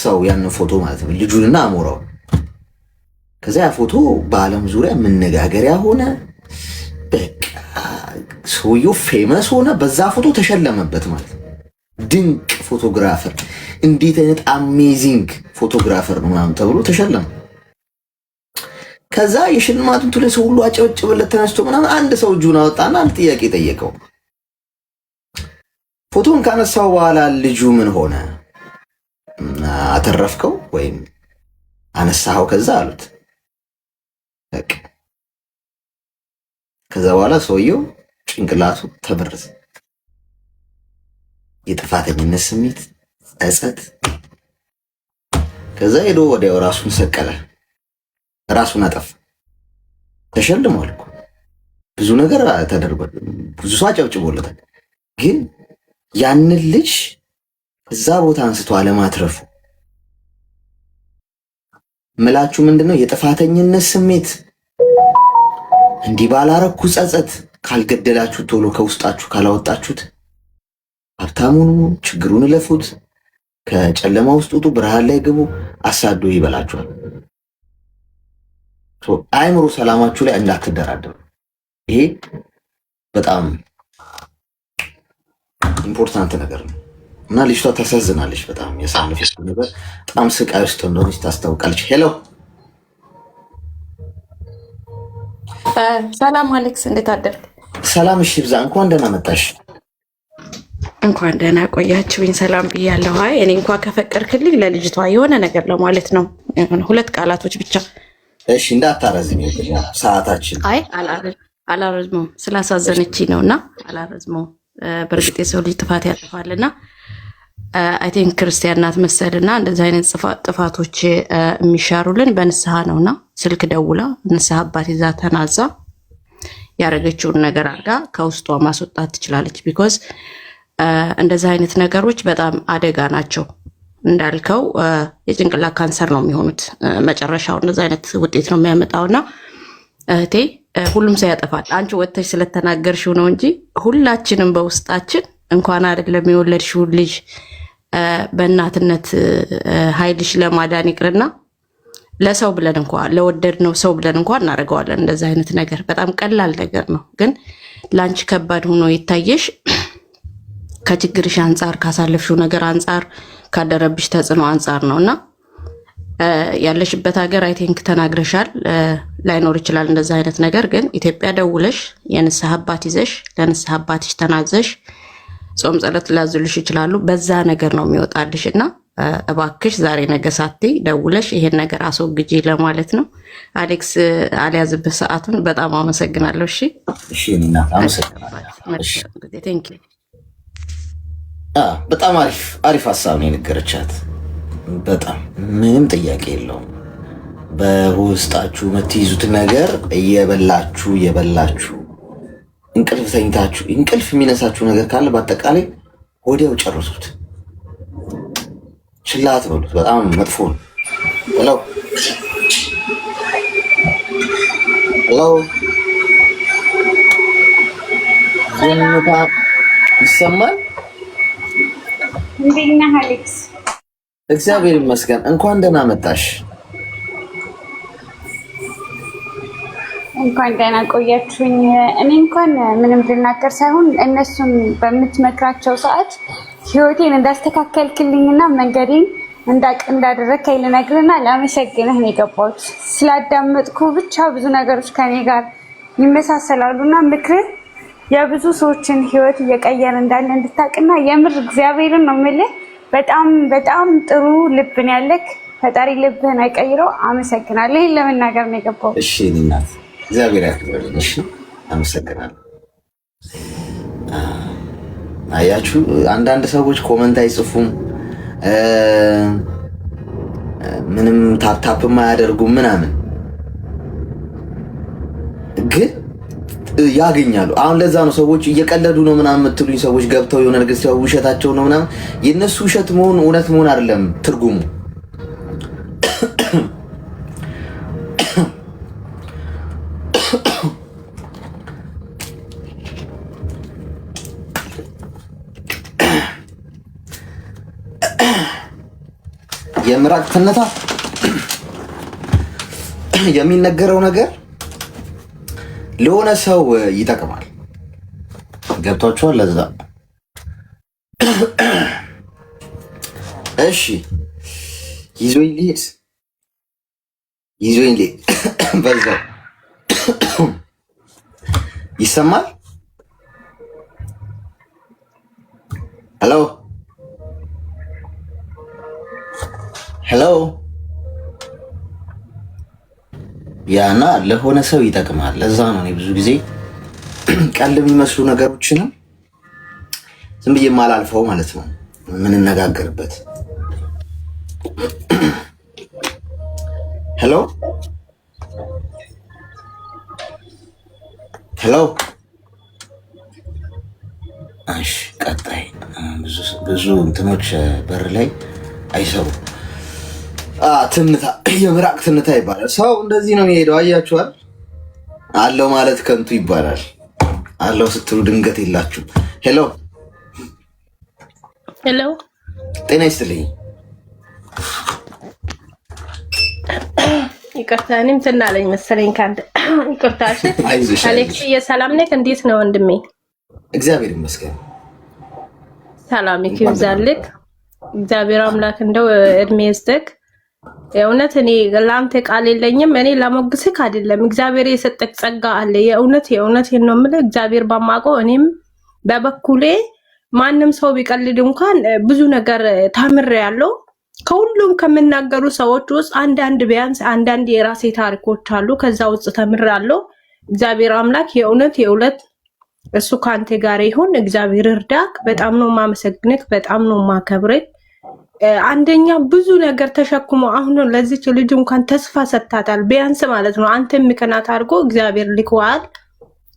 አነሳው ያን ፎቶ ማለት ነው ልጁንና አሞራው። ከዛ ያ ፎቶ በዓለም ዙሪያ መነጋገሪያ ሆነ። በቃ ሰውየው ፌመስ ሆነ። በዛ ፎቶ ተሸለመበት ማለት ነው። ድንቅ ፎቶግራፈር፣ እንዴት አይነት አሜዚንግ ፎቶግራፈር ነው ምናምን ተብሎ ተሸለመ። ከዛ የሽልማቱን ቱለ ሰው ሁሉ አጨበጨበለት ተነስቶ ምናምን። አንድ ሰው እጁን አወጣና አንድ ጥያቄ ጠየቀው። ፎቶን ካነሳው በኋላ ልጁ ምን ሆነ? አተረፍከው ወይም አነሳኸው? ከዛ አሉት። በቃ ከዛ በኋላ ሰውየው ጭንቅላቱ ተበረዘ። የጥፋተኝነት ስሜት፣ ጸጸት። ከዛ ሄዶ ወዲያው ራሱን ሰቀለ፣ ራሱን አጠፋ። ተሸልሟል እኮ ብዙ ነገር ተደርጓል፣ ብዙ ሰው አጨብጭቦለታል። ግን ያንን ልጅ እዛ ቦታ አንስቶ አለማትረፉ ምላችሁ ምንድነው? የጥፋተኝነት ስሜት፣ እንዲህ ባላረኩ ጸጸት። ካልገደላችሁት ቶሎ ከውስጣችሁ ካላወጣችሁት ሀብታሙን ችግሩን ለፉት፣ ከጨለማ ውስጥ ውጡ፣ ብርሃን ላይ ግቡ፣ አሳዶ ይበላችኋል። አይምሮ ሰላማችሁ ላይ እንዳትደራደሩ። ይሄ በጣም ኢምፖርታንት ነገር ነው እና ልጅቷ ታሳዝናለች። በጣም ያሳለፈችው ነገር በጣም ስቃይ ውስጥ እንደሆነች ታስታውቃለች። ሄሎ ሰላም አሌክስ፣ እንዴት አደርክ? ሰላም። እሺ ብዛ፣ እንኳን ደህና መጣሽ። እንኳን ደህና ቆያችሁኝ። ሰላም ብያለሁ። አይ እኔ እንኳን ከፈቀድክልኝ ለልጅቷ የሆነ ነገር ለማለት ነው፣ ሁለት ቃላቶች ብቻ። እሺ እንዳታረዝም ሰዓታችን። አይ አላረዝመውም፣ ስላሳዘነችኝ ነው እና አላረዝመውም። በእርግጥ የሰው ልጅ ጥፋት ያጠፋልና አይ ቲንክ ክርስቲያን ናት መሰልና እንደዚህ አይነት ጥፋቶች የሚሻሩልን በንስሐ ነውና ስልክ ደውላ ንስሐ አባት ይዛ ተናዛ ያረገችውን ነገር አድርጋ ከውስጧ ማስወጣት ትችላለች። ቢኮዝ እንደዚህ አይነት ነገሮች በጣም አደጋ ናቸው። እንዳልከው የጭንቅላት ካንሰር ነው የሚሆኑት መጨረሻው። እንደዚህ አይነት ውጤት ነው የሚያመጣውና እህቴ ሁሉም ሰው ያጠፋል። አንቺ ወጥተሽ ስለተናገርሽው ነው እንጂ ሁላችንም በውስጣችን እንኳን አይደለም የወለድሽውን ልጅ በእናትነት ኃይልሽ ለማዳን ይቅርና ለሰው ብለን እንኳን ለወደድነው ሰው ብለን እንኳን እናደርገዋለን። እንደዚህ አይነት ነገር በጣም ቀላል ነገር ነው፣ ግን ለአንቺ ከባድ ሆኖ ይታየሽ ከችግርሽ አንጻር፣ ካሳለፍሽው ነገር አንጻር፣ ካደረብሽ ተጽዕኖ አንጻር ነው እና ያለሽበት ሀገር አይ ቲንክ ተናግረሻል፣ ላይኖር ይችላል እንደዛ አይነት ነገር። ግን ኢትዮጵያ ደውለሽ የንስሐ አባት ይዘሽ ለንስሐ አባትሽ ተናዘሽ ጾም ጸሎት ላዙልሽ ይችላሉ። በዛ ነገር ነው የሚወጣልሽ እና እባክሽ ዛሬ ነገ ሳትይ ደውለሽ ይሄን ነገር አስወግጂ ለማለት ነው። አሌክስ አልያዝብህ ሰዓቱን። በጣም አመሰግናለሁ። እሺ እሺ፣ እና አመሰግናለሁ። ቴንክ ዩ። በጣም አሪፍ ሀሳብ ነው የነገረቻት። በጣም ምንም ጥያቄ የለውም። በውስጣችሁ የምትይዙት ነገር እየበላችሁ እንቅልፍ ተኝታችሁ እንቅልፍ የሚነሳችሁ ነገር ካለ በአጠቃላይ ወዲያው ጨርሱት። ችላ አትበሉት። በጣም መጥፎ ነው። ሄሎ ዝምታ ይሰማል? እንዴት ነህ አሌክስ? እግዚአብሔር ይመስገን። እንኳን ደህና መጣሽ። እንኳን ደህና ቆያችሁኝ። እኔ እንኳን ምንም ልናገር ሳይሆን እነሱን በምትመክራቸው ሰዓት ህይወቴን እንዳስተካከልክልኝና መንገዴን እንዳደረግከኝ ልነግርና ላመሰግንህ ነው የገባሁት። ስላዳመጥኩ ብቻ ብዙ ነገሮች ከኔ ጋር ይመሳሰላሉና ምክርህ የብዙ ሰዎችን ህይወት እየቀየረ እንዳለ እንድታውቅና የምር እግዚአብሔርን ነው የምልህ በጣም በጣም ጥሩ ልብን ያለክ። ፈጣሪ ልብህን አይቀይረው። አመሰግናለሁ። ይሄን ለመናገር ነው የገባሁት። እሺ እናት እግዚአብሔር ያክብርልኝ። እሺ አመሰግናለሁ። አያችሁ አንዳንድ ሰዎች ኮመንት አይጽፉም፣ ምንም ታፕታፕም አያደርጉም ምናምን፣ ግን ያገኛሉ። አሁን ለዛ ነው ሰዎች እየቀለዱ ነው ምናምን የምትሉኝ ሰዎች ገብተው የሆነ ነገር ሲያው ውሸታቸው ነው ምናምን። የነሱ ውሸት መሆን እውነት መሆን አይደለም ትርጉሙ። የምራቅ ትነታ የሚነገረው ነገር ለሆነ ሰው ይጠቅማል። ገብቷችኋል? ለዛ እሺ ይዞኝ ልሂድ በዛው ይሰማል። ሄሎ ያና ለሆነ ሰው ይጠቅማል። ለዛ ነው እኔ ብዙ ጊዜ ቀልድ የሚመስሉ ነገሮችንም ዝም ብዬ የማላልፈው ማለት ነው የምንነጋገርበት። ሄሎ እሺ፣ ቀጣይ ብዙ እንትኖች በር ላይ አይሰሩ። ትንታ የምራቅ ትንታ ይባላል። ሰው እንደዚህ ነው የሚሄደው። አያችኋል? አለው ማለት ከንቱ ይባላል። አለው ስትሉ ድንገት የላችሁ። ሄሎ ጤና ይስጥልኝ። ይቅርታ እኔም ትናለኝ መሰለኝ ካንተ። ይቅርታ። እሺ አሌክስ የሰላም ነህ? እንዴት ነው ወንድሜ? እግዚአብሔር ይመስገን። ሰላም ይብዛልህ። እግዚአብሔር አምላክ እንደው እድሜ ይስጥህ። የእውነት እኔ ለአንተ ቃል የለኝም። እኔ ለሞግስህ አይደለም፣ እግዚአብሔር የሰጠህ ጸጋ አለ። የእውነት ነው የምልህ። እግዚአብሔር ባማቀው እኔም በበኩሌ ማንም ሰው ቢቀልድ እንኳን ብዙ ነገር ታምሬያለሁ። ከሁሉም ከምናገሩ ሰዎች ውስጥ ቢያንስ አንዳንድ የራሴ ታሪኮች አሉ። ከዛ ውስጥ ተምሬያለሁ። እግዚአብሔር አምላክ የእውነት እሱ ካንተ ጋር ይሁን። እግዚአብሔር እርዳክ። በጣም ነው ማመሰግንክ፣ በጣም ነው ማከብርክ። አንደኛ ብዙ ነገር ተሸክሞ አሁን ለዚች ልጅ እንኳን ተስፋ ሰጥታታል። ቢያንስ ማለት ነው አንተ ምክንያት አድርጎ እግዚአብሔር ልኳል።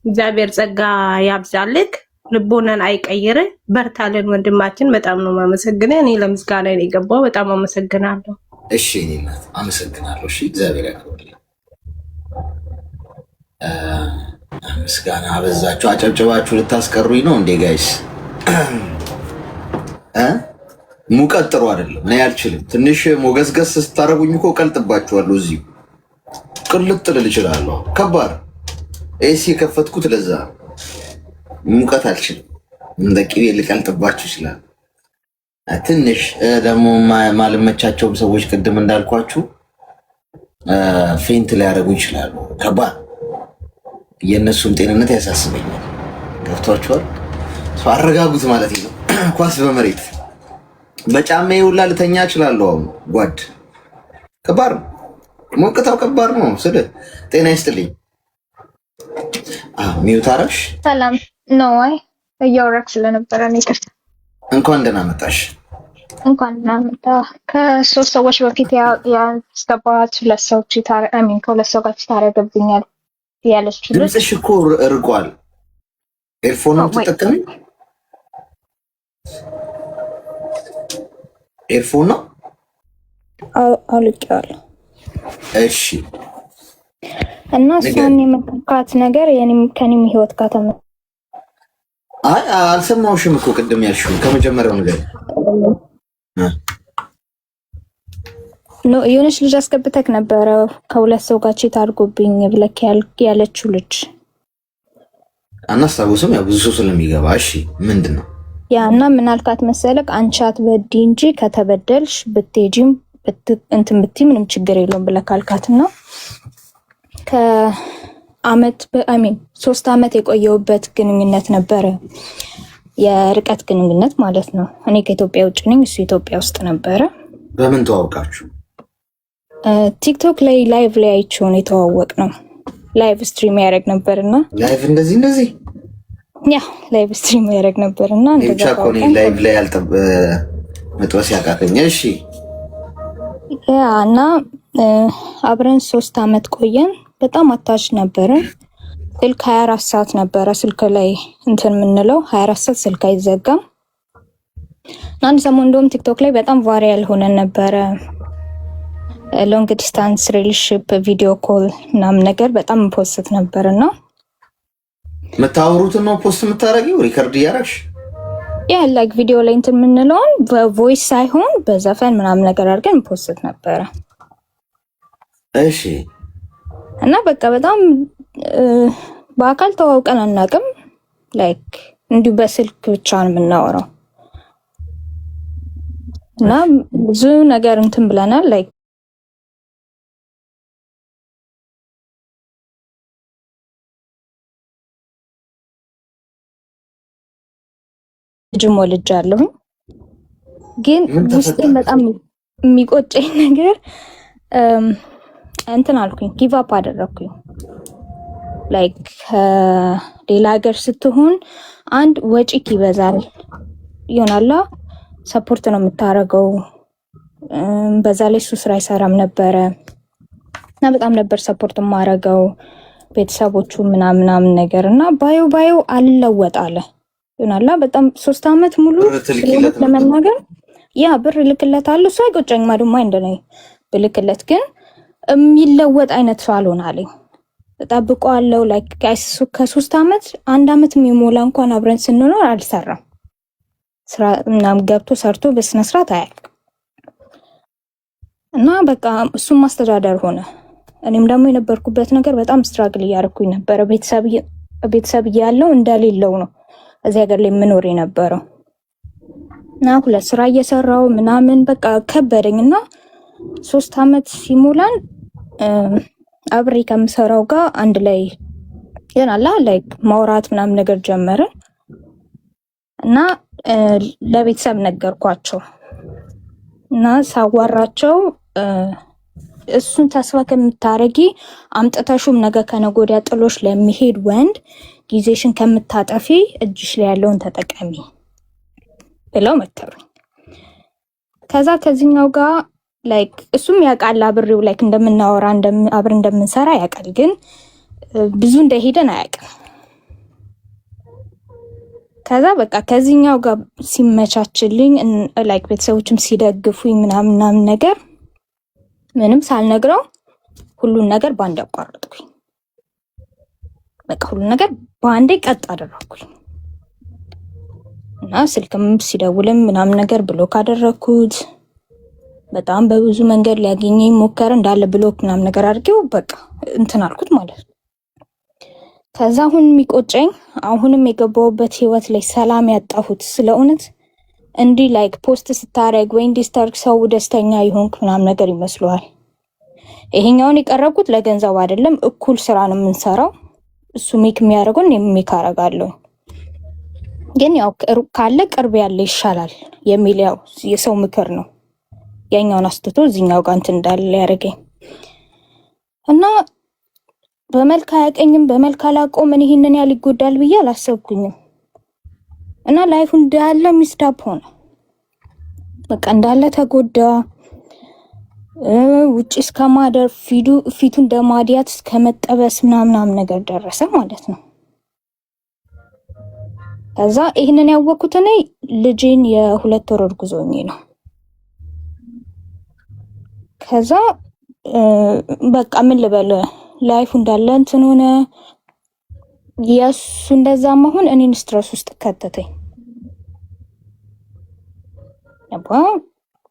እግዚአብሔር ጸጋ ያብዛልክ፣ ልቦናን አይቀይር። በርታለን ወንድማችን። በጣም ነው ማመሰግነው። እኔ ለምስጋና ነው የገባው። በጣም አመሰግናለሁ። እሺ እኔ እናት አመሰግናለሁ። እሺ እግዚአብሔር ያክብርልኝ። ምስጋና አበዛችሁ። አጨብጨባችሁ ልታስቀሩኝ ነው እንዴ ጋይስ? ሙቀት ጥሩ አይደለም። እኔ አልችልም። ትንሽ ሞገስገስ ስታረጉኝ እኮ ቀልጥባችኋለሁ። እዚሁ ቅልጥ ልል እችላለሁ። ከባድ ኤሲ የከፈትኩት ለዛ ሙቀት አልችልም። እንደ ቅቤ ልቀልጥባችሁ ይችላል። ትንሽ ደግሞ ማልመቻቸውም ሰዎች ቅድም እንዳልኳችሁ ፌንት ሊያደርጉ ይችላሉ። ከባድ የእነሱም ጤንነት ያሳስበኛል። ገብቷችኋል? አረጋጉት ማለት ነው። ኳስ በመሬት በጫማዬ ሁላ ልተኛ እችላለሁ። አሁን ጓድ ከባድ ነው። ሞቅታው ከባድ ነው። ጤና ይስጥልኝ። ሚዩት አረግሽ? ሰላም ነው። አይ እያወራክ ስለነበረ ነው። ይቅርታ። እንኳን ደህና መጣሽ። እንኳን ደህና መጣ። ከ3 ሰዎች በፊት ያስገባት 2 ሰዎች ከ2 ሰው ጋር ታረገብኛል ያለች። ድምፅሽ እኮ ርቋል። ኤርፎን ነው ተጠቀሚ። ኤርፎን ነው አውልቄዋለሁ። እሺ። እና እሷን የመጣካት ነገር ከኔም ህይወት ጋር አልሰማሁሽም እኮ ቅድም ያልሽው ከመጀመሪያው ነገር ነው። የሆነች ልጅ አስገብተክ ነበረ ከ2 ሰው ጋር ቼት አድርጎብኝ ብለክ ያለችው ልጅ አናስታውስም። ያው ብዙ ሰው ስለሚገባ። እሺ ምንድን ነው ያ? እና ምን አልካት መሰለክ? አንቺ አትበዲ እንጂ ከተበደልሽ ብትሄጂም እንትን ብትይ ምንም ችግር የለውም ብለክ አልካትና ከአመት 3 አመት የቆየውበት ግንኙነት ነበረ። የርቀት ግንኙነት ማለት ነው። እኔ ከኢትዮጵያ ውጭ ነኝ፣ እሱ ኢትዮጵያ ውስጥ ነበረ። በምን ተዋወቃችሁ? ቲክቶክ ላይ ላይቭ ላይ አይቼው ነው የተዋወቅ ነው። ላይቭ ስትሪም ያደርግ ነበርና ላይቭ እንደዚህ ያ ላይቭ ስትሪም ያደርግ ነበርና እንደዛ ኮኔ ላይቭ ላይ መጥወስ ያቃተኝ። እሺ ያ እና አብረን 3 አመት ቆየን። በጣም አታች ነበረ። ስልክ 24 ሰዓት ነበረ ስልክ ላይ እንትን የምንለው 24 ሰዓት ስልክ አይዘጋም። አንድ ሰሞን እንደውም ቲክቶክ ላይ በጣም ቫይራል ሆነን ነበረ። ሎንግ ዲስታንስ ሪሌሽንሺፕ ቪዲዮ ኮል ምናምን ነገር በጣም ፖስት ነበርና የምታወሩትን ነው ፖስት የምታደርጊው? ሪከርድ እያደረግሽ ያ ላይክ ቪዲዮ ላይ እንትን የምንለውን በቮይስ ሳይሆን በዘፈን ምናምን ነገር አድርገን ፖስት ነበረ። እሺ። እና በቃ በጣም በአካል ተዋውቀን አናውቅም። ላይክ እንዲሁ በስልክ ብቻ ነው የምናወራው እና ብዙ ነገር እንትን ብለናል። ላይክ ልጅም ወልጃለሁ። ግን ውስጤ በጣም የሚቆጨኝ ነገር እንትን አልኩኝ፣ ጊቭ አፕ አደረኩኝ። ላይክ ሌላ ሀገር ስትሆን አንድ ወጪክ ይበዛል ይሆናላ፣ ሰፖርት ነው የምታረገው። በዛ ላይ እሱ ስራ አይሰራም ነበረ እና በጣም ነበር ሰፖርት የማረገው ቤተሰቦቹ ምናምን ነገር እና ባዮ አልለወጣለ ይሆናላ። በጣም 3 አመት ሙሉ ለመናገር ያ ብር ልክለታለሁ። እሱ አይቆጨኝም አዱማ እንደኔ ብልክለት፣ ግን የሚለወጥ አይነት ሰው አልሆናለኝ። ተጣብቀዋለሁ። ላይክ ጋይስ ከ3 አመት 1 አመት የሚሞላ እንኳን አብረን ስንኖር አልሰራም። ስራ ምናምን ገብቶ ሰርቶ በስነ ስርዓት አያልቅም እና በቃ እሱም ማስተዳደር ሆነ። እኔም ደግሞ የነበርኩበት ነገር በጣም ስትራግል እያደረኩኝ ነበረ። ቤተሰብ እያለው እንደሌለው ነው እዚህ ሀገር ላይ የምኖር የነበረው እና 2 ስራ እየሰራው ምናምን በቃ ከበደኝና 3 አመት ሲሞላን አብሬ ከምሰራው ጋር አንድ ላይ ይሆናላ ላይክ ማውራት ምናምን ነገር ጀመርን እና ለቤተሰብ ነገርኳቸው እና ሳዋራቸው እሱን ተስፋ ከምታረጊ አምጥተሹም ነገ ከነገ ወዲያ ጥሎሽ ለሚሄድ ወንድ ጊዜሽን ከምታጠፊ እጅሽ ላይ ያለውን ተጠቀሚ ብለው መከሩኝ። ከዛ ከዚህኛው ጋር ላይክ እሱም ያውቃል አብሬው ላይክ እንደምናወራ አብር እንደምንሰራ ያውቃል፣ ግን ብዙ እንደሄደን አያውቅም። ከዛ በቃ ከዚህኛው ጋር ሲመቻችልኝ ላይክ ቤተሰቦችም ሲደግፉኝ ምናምን ነገር ምንም ሳልነግረው ሁሉን ነገር ባንዴ አቋረጥኩኝ። በቃ ሁሉን ነገር ባንዴ ቀጥ አደረኩኝ እና ስልክም ሲደውልም ምናምን ነገር ብሎክ አደረኩት። በጣም በብዙ መንገድ ሊያገኘኝ ሞከረ፣ እንዳለ ብሎክ ምናምን ነገር አድርጌው በቃ እንትን አልኩት ማለት ነው። ከዛ አሁን የሚቆጨኝ አሁንም የገባሁበት ህይወት ላይ ሰላም ያጣሁት ስለ እውነት እንዲህ ላይክ ፖስት ስታረግ ወይ እንዲህ ስታርግ ሰው ደስተኛ ይሆንክ ምናምን ነገር ይመስለዋል። ይሄኛውን የቀረብኩት ለገንዘብ አይደለም፣ እኩል ስራ ነው የምንሰራው። እሱ ሜክ የሚያደርገውን ሜክ አደርጋለሁ። ግን ያው ካለ ቅርብ ያለ ይሻላል የሚል ያው የሰው ምክር ነው። ያኛውን አስተቶ እዚህኛው ጋር እንትን እንዳለ ያደርገኝ እና በመልክ አያቀኝም፣ በመልክ አላቆም። እኔ ይሄንን ያህል ይጎዳል ብዬ አላሰብኩኝም እና ላይፉ እንዳለ ሚስዳፕ ሆነ። በቃ እንዳለ ተጎዳ። ውጪ እስከማደር ፊቱ እንደማዲያት እስከመጠበስ ምናምን ነገር ደረሰ ማለት ነው። ከዛ ይሄንን ያወቅኩት እኔ ልጄን የ2 ወር እርጉዝ ሆኜ ነው። ከዛ በቃ ምን ልበል ላይፉ እንዳለ እንትን ሆነ። የሱ እንደዛ መሆን እኔን ስትረስ ውስጥ ከተተኝ።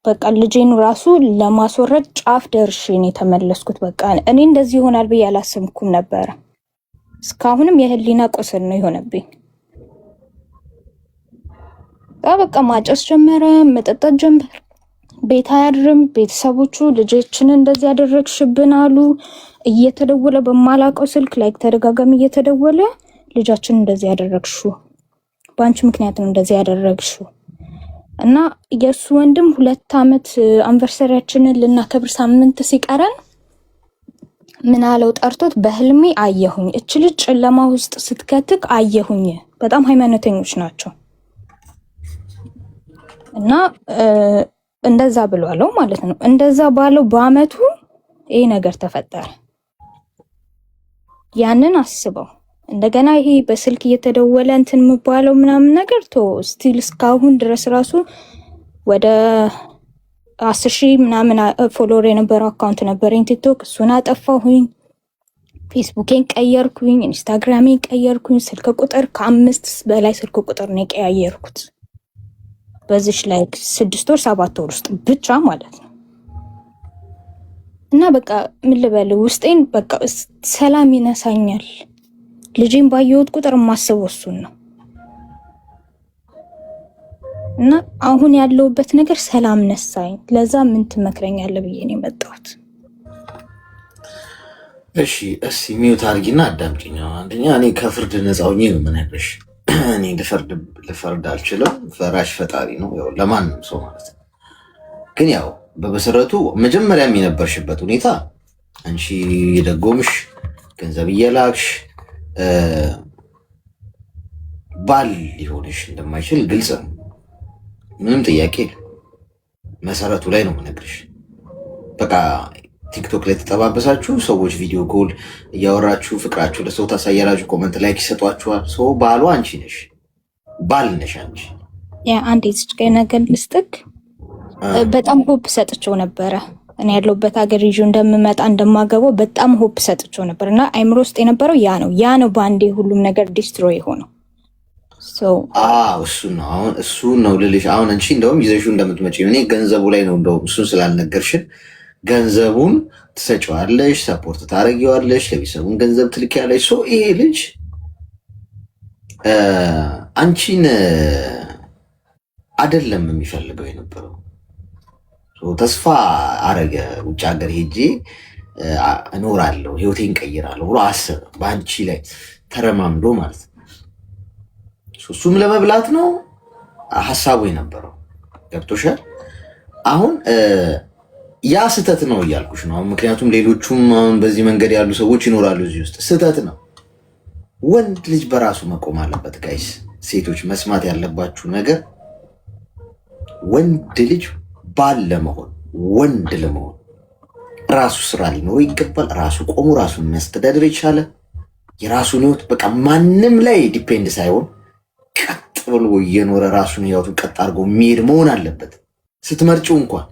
በቃ ልጄን ራሱ ለማስወረድ ጫፍ ደርሼ ነው የተመለስኩት። በቃ እኔ እንደዚህ ይሆናል ብዬ አላሰብኩም ነበር። እስካሁንም የህሊና ቁስል ነው የሆነብኝ። በቃ ማጨስ ጀመረ፣ መጠጣት ጀመረ። ቤት አያድርም። ቤተሰቦቹ ልጆችን እንደዚህ ያደረግሽብን አሉ። እየተደወለ በማላውቀው ስልክ ላይ ተደጋጋሚ እየተደወለ ልጃችን እንደዚህ ያደረግሽው በአንቺ ምክንያት ነው እንደዚህ ያደረግሽው እና የሱ ወንድም 2 አመት አንቨርሰሪያችንን ልናከብር ሳምንት ሲቀረን ምን አለው ጠርቶት በህልሜ አየሁኝ፣ እች ልጅ ጨለማ ውስጥ ስትከትክ አየሁኝ። በጣም ሃይማኖተኞች ናቸው እና እንደዛ ብሏለው ማለት ነው። እንደዛ ባለው በአመቱ ይሄ ነገር ተፈጠረ። ያንን አስበው እንደገና ይሄ በስልክ እየተደወለ እንትን ምባለው ምናምን ነገር ስቲል እስካሁን ድረስ ራሱ ወደ 10,000 ምናምን ፎሎወር የነበረው አካውንት ነበረኝ ቲክቶክ። እሱን አጠፋሁኝ። ፌስቡኬን ቀየርኩኝ፣ ኢንስታግራሜን ቀየርኩኝ። ስልክ ቁጥር ከ5 በላይ ስልክ ቁጥር ነው የቀያየርኩት። በዚች ላይ 6 ወር 7 ወር ውስጥ ብቻ ማለት ነው። እና በቃ ምን ልበል ውስጤን በቃ ሰላም ይነሳኛል። ልጄን ባየሁት ቁጥር የማስበው እሱን ነው። እና አሁን ያለውበት ነገር ሰላም ነሳኝ። ለዛ ምን ትመክረኛለህ ብዬ ነው የመጣሁት። እሺ እስኪ ሚውት አድርጊና አዳምጪኝ። አንደኛ እኔ ከፍርድ ነፃ ሆኜ ነው የምነግርሽ። እኔ ልፈርድ አልችልም። ፈራሽ ፈጣሪ ነው ያው ለማንም ሰው ማለት ነው። ግን ያው በመሰረቱ መጀመሪያም የነበርሽበት ሁኔታ አንቺ የደጎምሽ ገንዘብ እየላክሽ ባል ሊሆንሽ እንደማይችል ግልጽ ነው። ምንም ጥያቄ የለም። መሰረቱ ላይ ነው የምነግርሽ። በቃ ቲክቶክ ላይ ተጠባበሳችሁ ሰዎች ቪዲዮ ኮል እያወራችሁ ፍቅራችሁ ለሰው ታሳያላችሁ፣ ኮመንት ላይክ ይሰጧችኋል። ሰው ባሏ አንቺ ነሽ፣ ባል ነሽ አንቺ። ያ አንዴ እዚህ ጋር ነገር ልስጥክ። በጣም ሆፕ ሰጥቼው ነበረ እኔ ያለሁበት ሀገር ይዤ እንደምመጣ እንደማገባው በጣም ሆፕ ሰጥቼው ነበር እና አይምሮ ውስጥ የነበረው ያ ነው ባንዴ ሁሉም ነገር ዲስትሮይ ሆነው እሱን ነው ልልሽ። አሁን አንቺ እንደውም ይዘሽው እንደምትመጪ እኔ ገንዘቡ ላይ ነው እንደውም እሱን ስላልነገርሽን ገንዘቡን ትሰጪዋለሽ፣ ሰፖርት ታደርጊዋለሽ፣ ለቤተሰቡን ገንዘብ ትልኪያለሽ። ይሄ ልጅ አንቺን አይደለም የሚፈልገው የነበረው። ተስፋ አረገ ውጭ ሀገር ሄጄ እኖራለሁ ህይወቴን ቀይራለሁ ብሎ አሰበ። በአንቺ ላይ ተረማምዶ ማለት ነው። እሱም ለመብላት ነው ሀሳቡ የነበረው። ገብቶሻል? አሁን ያ ስህተት ነው እያልኩሽ ነው። ምክንያቱም ሌሎቹም አሁን በዚህ መንገድ ያሉ ሰዎች ይኖራሉ እዚህ ውስጥ። ስህተት ነው። ወንድ ልጅ በራሱ መቆም አለበት። ጋይስ ሴቶች መስማት ያለባችሁ ነገር ወንድ ልጅ ባል ለመሆን ወንድ ለመሆን ራሱ ስራ ሊኖረው ይገባል። ራሱ ቆሞ ራሱን የሚያስተዳድር የቻለ የራሱን ህይወት በቃ ማንም ላይ ዲፔንድ ሳይሆን ቀጥ ብሎ እየኖረ ራሱን ህይወቱን ቀጥ አድርጎ የሚሄድ መሆን አለበት። ስትመርጪው እንኳን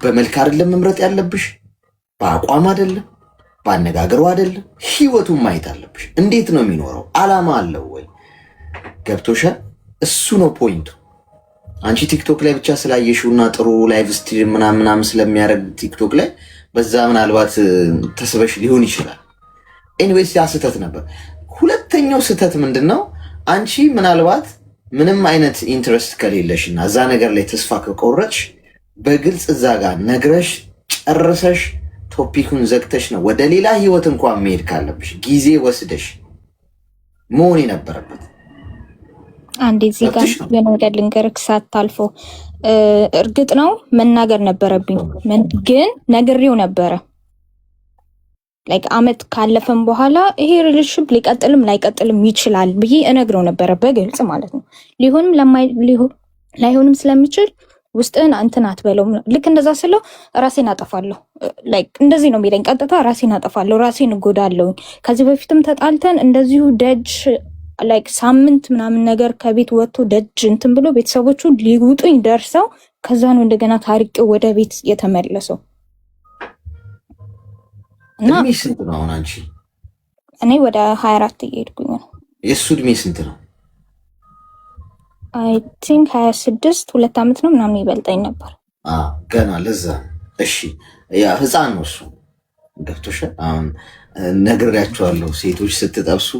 በመልክ አይደለም መምረጥ ያለብሽ፣ በአቋም አይደለም፣ በአነጋገሩ አይደለም፣ ህይወቱን ማየት አለብሽ። እንዴት ነው የሚኖረው? አላማ አለው ወይ? ገብቶሻል? እሱ ነው ፖይንቱ። አንቺ ቲክቶክ ላይ ብቻ ስላየሽውና ጥሩ ላይቭ ስትሪም ምናምን ስለሚያደርግ ቲክቶክ ላይ በዛ ምናልባት ተስበሽ ሊሆን ይችላል። ኤኒዌይስ ያ ስህተት ነበር። ሁለተኛው ስህተት ምንድነው? አንቺ ምናልባት ምንም አይነት ኢንትረስት ከሌለሽና እዛ ነገር ላይ ተስፋ ከቆረጥሽ በግልጽ እዛ ጋር ነግረሽ ጨርሰሽ ቶፒኩን ዘግተሽ ነው ወደ ሌላ ህይወት እንኳን መሄድ ካለብሽ ጊዜ ወስደሽ መሆን የነበረበት። አንዴ እዚህ ጋር በነገር ልንገርክ ሳታልፎ እርግጥ ነው መናገር ነበረብኝ፣ ግን ነግሬው ነበረ። ላይክ አመት ካለፈም በኋላ ይሄ ሪሌሽንሺፕ ሊቀጥልም ላይቀጥልም ይችላል ብዬ እነግረው ነበረ በግልጽ ማለት ነው። ላይሆንም ስለሚችል ውስጥን እንትን አትበለው። ልክ እንደዛ ስለው ራሴን አጠፋለሁ። ላይክ እንደዚህ ነው የሚለኝ ቀጥታ፣ ራሴን አጠፋለሁ፣ ራሴን እጎዳለሁ። ከዚህ በፊትም ተጣልተን እንደዚሁ ደጅ ላይክ ሳምንት ምናምን ነገር ከቤት ወጥቶ ደጅ እንትን ብሎ ቤተሰቦቹ ሊውጡኝ ደርሰው ከዛ ነው እንደገና ታሪቄው ወደ ቤት የተመለሰው። እና እድሜ ስንት ነው አሁን አንቺ? እኔ ወደ 24 እየሄድኩኝ ነው። የእሱ እድሜ ስንት ነው? አይ ቲንክ 26 2 ዓመት ነው ምናምን ይበልጠኝ ነበር። ገና ለዛ። እሺ ያ ህፃን ነው እሱ። ገብቶሻል? አሁን ነግሬያቸዋለሁ፣ ሴቶች ስትጠብሱ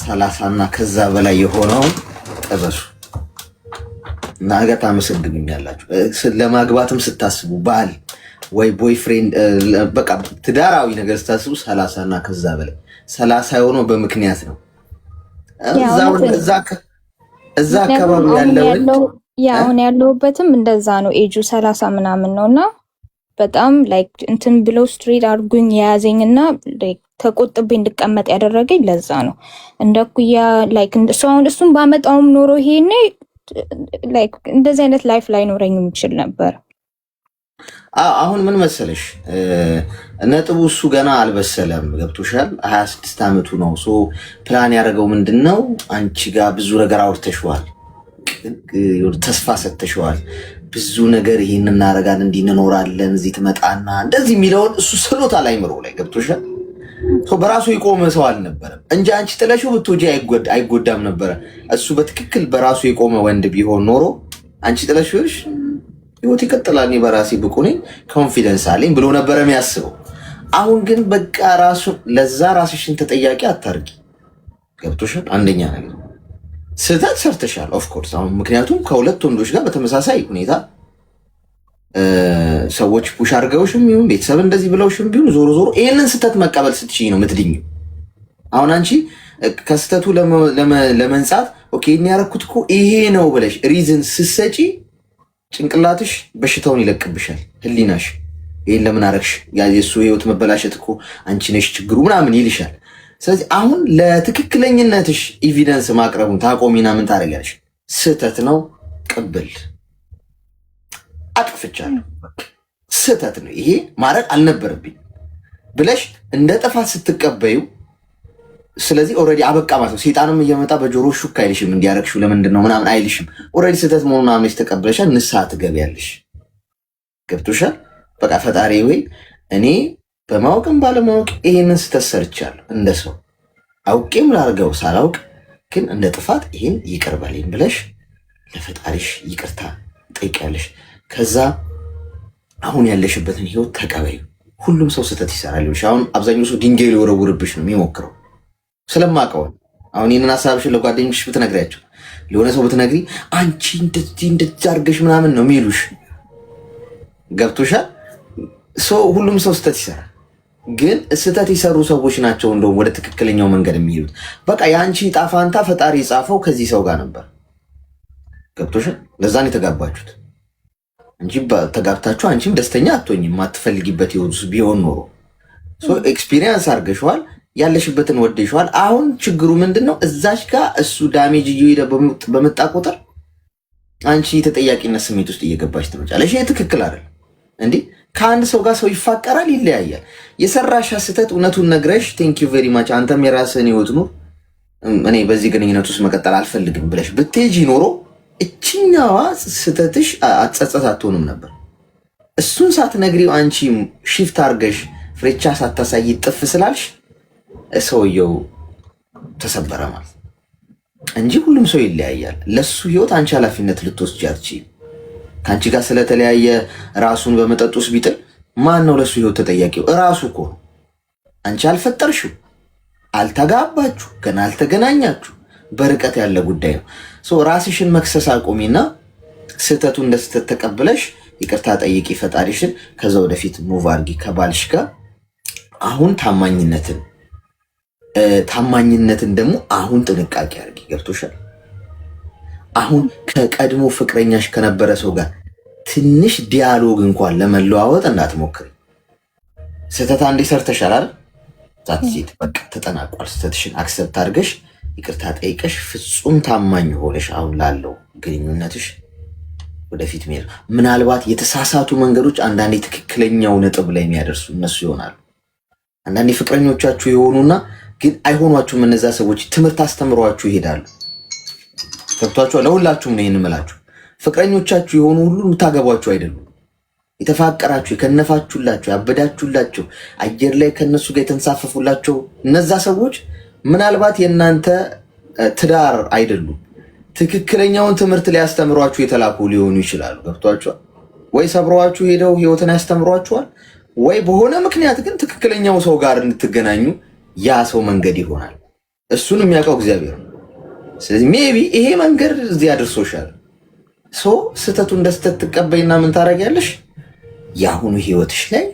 30 እና ከዛ በላይ የሆነው ጠበሱ። ነገ ታመሰግኑኛላችሁ። ለማግባትም ስታስቡ ባል ወይ ቦይፍሬንድ በቃ ትዳራዊ ነገር ስታስቡ 30 እና ከዛ በላይ 30 የሆነው በምክንያት ነው። እዛ አካባቢ አሁን ያለሁበትም እንደዛ ነው። ኤጁ 30 ምናምን ነውና በጣም ላይክ እንትን ብለው ስትሪት አድርጉኝ የያዘኝና ተቆጥቤ እንድቀመጥ ያደረገኝ ለዛ ነው። እንደኩያ ላይክ እሱን ባመጣውም ኖሮ ይሄኔ ላይክ እንደዚህ አይነት ላይፍ ላይ ኖረኝ የሚችል ነበር። አሁን ምን መሰለሽ ነጥቡ እሱ ገና አልበሰለም። ገብቶሻል? 26 ዓመቱ ነው። ፕላን ያደረገው ምንድነው? አንቺ ጋር ብዙ ነገር አውርተሽዋል፣ ተስፋ ሰጥተሽዋል። ብዙ ነገር ይሄን እናደርጋለን፣ እንዲህ እንኖራለን፣ እዚህ ትመጣና እንደዚህ የሚለውን እሱ ስሎታል አይምሮ ላይ። ገብቶሻል? በራሱ የቆመ ሰው አልነበረም እንጂ አንቺ ጥለሽው ብትወጂ አይጎዳም ነበረ። እሱ በትክክል በራሱ የቆመ ወንድ ቢሆን ኖሮ አንቺ ጥለሽሽ ህይወት ይቀጥላል፣ እኔ በራሴ ብቁ ነኝ፣ ኮንፊደንስ አለኝ ብሎ ነበረ የሚያስበው። አሁን ግን በቃ ለዛ ራስሽን ተጠያቂ አታርጊ። ገብቶሻል? አንደኛ ነገር ስህተት ሰርተሻል ኦፍኮርስ። አሁን ምክንያቱም ከሁለት ወንዶች ጋር በተመሳሳይ ሁኔታ ሰዎች ፑሽ አድርገውሽም ይሁን ቤተሰብ እንደዚህ ብለውሽም ቢሆን ዞሮ ዞሮ ይህንን ስህተት መቀበል ስትችይ ነው የምትድኝ። አሁን አንቺ ከስህተቱ ለመንጻት ኦኬ ያረኩት እኮ ይሄ ነው ብለሽ ሪዝን ስትሰጪ ጭንቅላትሽ በሽታውን ይለቅብሻል። ህሊናሽ ይህን ለምን አረግሽ፣ የሱ ህይወት መበላሸት እኮ አንቺ ነሽ ችግሩ ምናምን ይልሻል። ስለዚህ አሁን ለትክክለኝነትሽ ኤቪደንስ ማቅረቡን ታቆሚና ምን ታደርጊያለሽ? ስህተት ነው ቅብል አጥፍቻለሁ፣ ስህተት ነው ይሄ ማድረግ አልነበረብኝ ብለሽ እንደ ጥፋት ስትቀበዩ፣ ስለዚህ ኦልሬዲ አበቃ ማለት ነው። ሴጣንም እየመጣ በጆሮ ሹክ አይልሽም፣ እንዲያረግሽው ለምንድን ነው ምናምን አይልሽም። ኦልሬዲ ስህተት መሆኑን አምነሽ ተቀበለሻል። ንስሐ ትገቢያለሽ። ገብቶሻል? በቃ ፈጣሪ ወይ እኔ በማወቅም ባለማወቅ ይሄንን ስህተት ሰርቻለሁ፣ እንደ ሰው አውቄም ላርገው ሳላውቅ ግን እንደ ጥፋት ይሄን ይቅር በለኝ ብለሽ ለፈጣሪሽ ይቅርታ ጠይቂያለሽ። ከዛ አሁን ያለሽበትን ህይወት ተቀበዩ። ሁሉም ሰው ስህተት ይሰራል። አሁን አብዛኛው ሰው ድንጋይ ሊወረውርብሽ ነው የሚሞክረው ስለማውቀው። አሁን ይህንን ሀሳብሽን ለጓደኞችሽ ብትነግሪያቸው፣ ለሆነ ሰው ብትነግሪ አንቺ እንደዚህ አድርገሽ ምናምን ነው የሚሉሽ። ገብቶሻል? ሁሉም ሰው ስህተት ይሰራል፣ ግን ስህተት የሰሩ ሰዎች ናቸው እንደውም ወደ ትክክለኛው መንገድ የሚሄዱት። በቃ የአንቺ ጣፋንታ ፈጣሪ የጻፈው ከዚህ ሰው ጋር ነበር። ገብቶሻል? ለዛን የተጋባችሁት እንጂ ተጋብታችሁ አንቺም ደስተኛ አትሆኝም። የማትፈልጊበት ቢሆን ኖሮ ኤክስፒሪየንስ አድርገሽዋል፣ ያለሽበትን ወደሽዋል። አሁን ችግሩ ምንድን ነው? እዛች ጋር እሱ ዳሜጅ እየሄደ በመጣ ቁጥር አንቺ የተጠያቂነት ስሜት ውስጥ እየገባች ትመጫለሽ። ይሄ ትክክል አይደል እንዴ? ከአንድ ሰው ጋር ሰው ይፋቀራል፣ ይለያያል። የሰራሻ ስህተት እውነቱን ነግረሽ ቴንክ ዩ ቬሪ ማች አንተም የራስህን ህይወት ኑር፣ እኔ በዚህ ግንኙነት ውስጥ መቀጠል አልፈልግም ብለሽ ብትሄጂ ኖሮ እችኛዋ ስህተትሽ አጸጸት አትሆንም ነበር። እሱን ሳትነግሪው አንቺ ሺፍት አርገሽ ፍሬቻ ሳታሳይ ጥፍ ስላልሽ ሰውየው ተሰበረ ማለት እንጂ ሁሉም ሰው ይለያያል። ለሱ ህይወት አንቺ ኃላፊነት ልትወስጂ አትችይም። ከአንቺ ጋር ስለተለያየ ራሱን በመጠጥ ውስጥ ቢጥል ማን ነው ለሱ ህይወት ተጠያቂው? እራሱ እኮ ነው። አንቺ አልፈጠርሽው፣ አልተጋባችሁ፣ ገና አልተገናኛችሁ፣ በርቀት ያለ ጉዳይ ነው። ራስሽን መክሰስ አቁሚና ስህተቱ እንደ ስህተት ተቀብለሽ ይቅርታ ጠይቂ ፈጣሪሽን። ከዛ ወደፊት ሙቭ አርጊ ከባልሽ ጋር። አሁን ታማኝነትን ደግሞ አሁን ጥንቃቄ አርጊ። ገብቶሻል? አሁን ከቀድሞ ፍቅረኛሽ ከነበረ ሰው ጋር ትንሽ ዲያሎግ እንኳን ለመለዋወጥ እንዳትሞክሪ። ስህተት አንዴ ሰርተሻል አይደል? ዛትዚት በቃ ተጠናቋል። ስህተትሽን አክሰፕት አድርገሽ ይቅርታ ጠይቀሽ ፍጹም ታማኝ ሆነሽ አሁን ላለው ግንኙነትሽ ወደፊት መሄድ። ምናልባት የተሳሳቱ መንገዶች አንዳንዴ ትክክለኛው ነጥብ ላይ የሚያደርሱ እነሱ ይሆናሉ። አንዳንዴ ፍቅረኞቻችሁ የሆኑና ግን አይሆኗችሁም። እነዛ ሰዎች ትምህርት አስተምሯችሁ ይሄዳሉ። ገብቷችኋል? ለሁላችሁም ነው ይህን እምላችሁ። ፍቅረኞቻችሁ የሆኑ ሁሉ የምታገቧችሁ አይደሉም። የተፋቀራችሁ፣ የከነፋችሁላቸው፣ ያበዳችሁላቸው፣ አየር ላይ ከነሱ ጋር የተንሳፈፉላቸው እነዛ ሰዎች ምናልባት የእናንተ ትዳር አይደሉም። ትክክለኛውን ትምህርት ሊያስተምሯችሁ የተላኩ ሊሆኑ ይችላሉ። ገብቷችኋል? ወይ ሰብረዋችሁ ሄደው ህይወትን ያስተምሯችኋል፣ ወይ በሆነ ምክንያት ግን ትክክለኛው ሰው ጋር እንድትገናኙ ያ ሰው መንገድ ይሆናል። እሱን የሚያውቀው እግዚአብሔር ነው። ስለዚህ ሜቢ ይሄ መንገድ እዚህ አድርሶሻል። ስህተቱ እንደ ስህተት ትቀበይና ምን ታደርጊያለሽ? የአሁኑ ህይወትሽ ላይ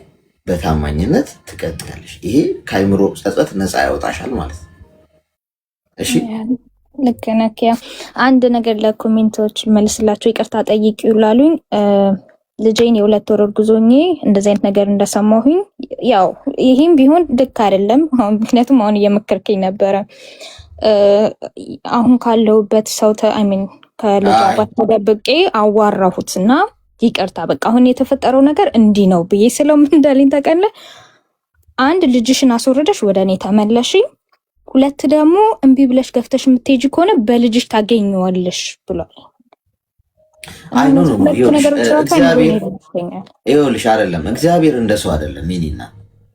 በታማኝነት ትቀጥያለሽ። ይሄ ከአይምሮ ጸጸት ነፃ ያወጣሻል ማለት ነው። እሺ ልክ ነህ። ያው አንድ ነገር ለኮሜንቶች መልስላቸው ይቅርታ ጠይቂው ላሉኝ ልጄን የ2 ወር እርጉዝ ሆኜ እንደዚህ አይነት ነገር እንደሰማሁኝ ያው ይሄም ቢሆን ልክ አይደለም። ምክንያቱም አሁን እየመከርከኝ ነበረ። አሁን ካለሁበት ሰው ከልጅ አባት ተደብቄ አዋራሁትና ይቅርታ በቃ አሁን የተፈጠረው ነገር እንዲህ ነው ብዬ ስለምን እንዳለኝ ታውቃለህ? አንድ ልጅሽን አስወረደሽ ወደ እኔ ተመለሺ፣ 2 ደግሞ እምቢ ብለሽ ገፍተሽ የምትሄጂ ከሆነ በልጅሽ ታገኘዋለሽ ብሏል። አይ ኖ ይኸውልሽ አይደለም እግዚአብሔር እንደሰው አይደለም። ይኔና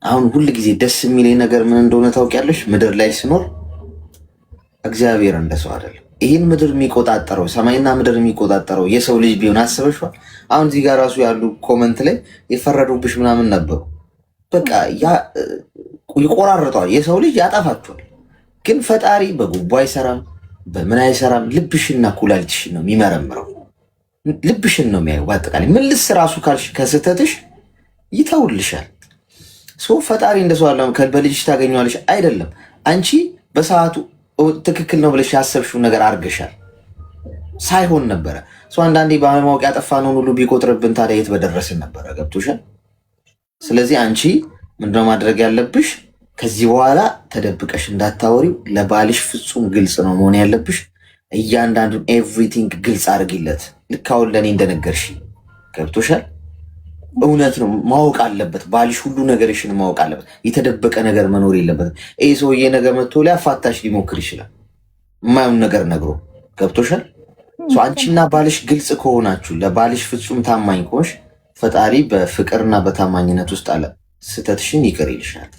አሁን ሁል ጊዜ ደስ የሚለኝ ነገር ምን እንደሆነ ታውቂያለሽ? ምድር ላይ ስኖር እግዚአብሔር እንደሰው አይደለም። ይህን ምድር የሚቆጣጠረው ሰማይና ምድር የሚቆጣጠረው የሰው ልጅ ቢሆን አስበሽዋል? አሁን እዚህ ጋር ራሱ ያሉ ኮመንት ላይ የፈረዱብሽ ምናምን ነበሩ። በቃ ይቆራርጠዋል፣ የሰው ልጅ ያጠፋቸዋል። ግን ፈጣሪ በጉቦ አይሰራም፣ በምን አይሰራም። ልብሽና ኩላሊትሽን ነው የሚመረምረው። ልብሽን ነው የሚያየው። በአጠቃላይ ምልስ ራሱ ካልሽ ከስህተትሽ ይተውልሻል። ፈጣሪ እንደሰው አለ በልጅሽ ታገኘዋለሽ አይደለም። አንቺ በሰዓቱ ትክክል ነው ብለሽ ያሰብሽውን ነገር አድርገሻል። ሳይሆን ነበረ አንዳንዴ በማወቅ ያጠፋነውን ሁሉ ቢቆጥርብን ታዲያ የት በደረስን ነበረ። ገብቶሻል? ስለዚህ አንቺ ምንድነው ማድረግ ያለብሽ? ከዚህ በኋላ ተደብቀሽ እንዳታወሪው። ለባልሽ ፍጹም ግልጽ ነው መሆን ያለብሽ። እያንዳንዱን ኤቭሪቲንግ ግልጽ አድርጊለት። ልክ አሁን ለእኔ እንደነገርሽ ገብቶሻል? እውነት ነው ማወቅ አለበት ባልሽ። ሁሉ ነገርሽን ማወቅ አለበት። የተደበቀ ነገር መኖር የለበትም። ይህ ሰውዬ ነገር መጥቶ ሊያፋታሽ ሊሞክር ይችላል፣ የማየውን ነገር ነግሮ። ገብቶሻል? አንቺና ባልሽ ግልጽ ከሆናችሁ፣ ለባልሽ ፍጹም ታማኝ ከሆንሽ ፈጣሪ በፍቅርና በታማኝነት ውስጥ አለ ስህተትሽን ይቅር ይልሻል።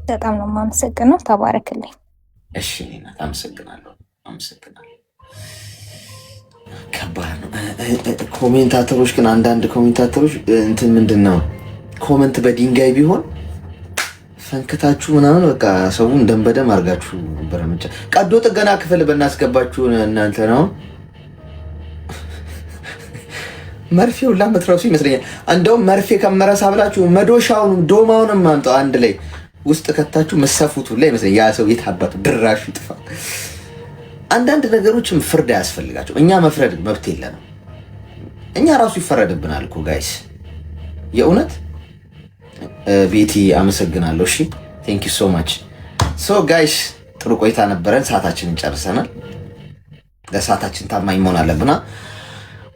በጣም ነው የማመሰግነው። ተባረክልኝ። እሺ ናት። አመሰግናለሁ። ከባድ ነው። ኮሜንታተሮች ግን አንዳንድ ኮሜንታተሮች እንትን ምንድን ነው ኮመንት በድንጋይ ቢሆን ፈንክታችሁ ምናምን በቃ ሰውን ደንበደም አድርጋችሁ በረምጫ ቀዶ ጥገና ክፍል በናስገባችሁ እናንተ ነው መርፌውን ላመትራሱ ይመስለኛል። እንደውም መርፌ ከመረሳ ብላችሁ መዶሻውን ዶማውንም ማምጣው አንድ ላይ ውስጥ ከታችሁ መሰፉቱ ላይ ይመስለኛል። ያ ሰው የታባቱ ድራሹ ይጥፋ። አንዳንድ ነገሮችም ፍርድ አያስፈልጋቸው። እኛ መፍረድ መብት የለንም። እኛ ራሱ ይፈረድብናል እኮ ጋይስ። የእውነት ቤቲ አመሰግናለሁ። እሺ ቴንክ ዩ ሶ ማች። ሶ ጋይስ ጥሩ ቆይታ ነበረን። ሰዓታችንን ጨርሰናል። ለሰዓታችን ታማኝ መሆን አለብና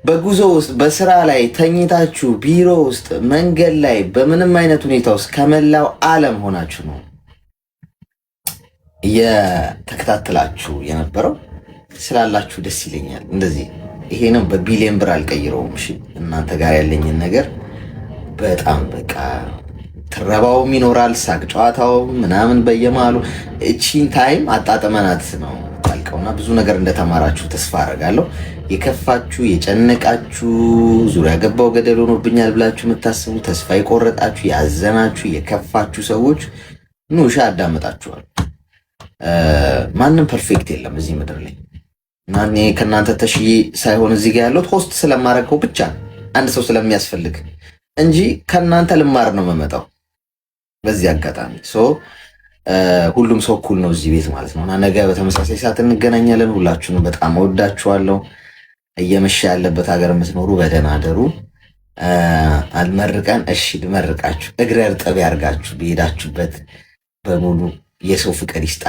በጉዞ ውስጥ በስራ ላይ ተኝታችሁ ቢሮ ውስጥ መንገድ ላይ በምንም አይነት ሁኔታ ውስጥ ከመላው ዓለም ሆናችሁ ነው የተከታተላችሁ የነበረው። ስላላችሁ ደስ ይለኛል። እንደዚህ ይሄንም በቢሊየን ብር አልቀይረውም። እሺ እናንተ ጋር ያለኝን ነገር በጣም በቃ ትረባውም ይኖራል፣ ሳቅ ጨዋታውም ምናምን በየማሉ እቺን ታይም አጣጥመናት ነው ታልቀውና ብዙ ነገር እንደተማራችሁ ተስፋ አደርጋለሁ። የከፋችሁ የጨነቃችሁ ዙሪያ ገባው ገደል ሆኖብኛል ብላችሁ የምታስቡ ተስፋ የቆረጣችሁ ያዘናችሁ የከፋችሁ ሰዎች ኑ ሻ አዳምጣችኋል። ማንም ፐርፌክት የለም እዚህ ምድር ላይ እና እኔ ከእናንተ ተሽዬ ሳይሆን እዚህ ጋር ያለሁት ሆስት ስለማረገው ብቻ አንድ ሰው ስለሚያስፈልግ እንጂ ከእናንተ ልማር ነው የምመጣው። በዚህ አጋጣሚ ሁሉም ሰው እኩል ነው እዚህ ቤት ማለት ነው እና ነገ በተመሳሳይ ሰዓት እንገናኛለን። ሁላችሁንም በጣም እወዳችኋለሁ። እየመሸ ያለበት ሀገር የምትኖሩ በደህና አደሩ። አልመርቀን እሺ ልመርቃችሁ። እግረ እርጥብ ያርጋችሁ። በሄዳችሁበት በሙሉ የሰው ፍቅር ይስጣ።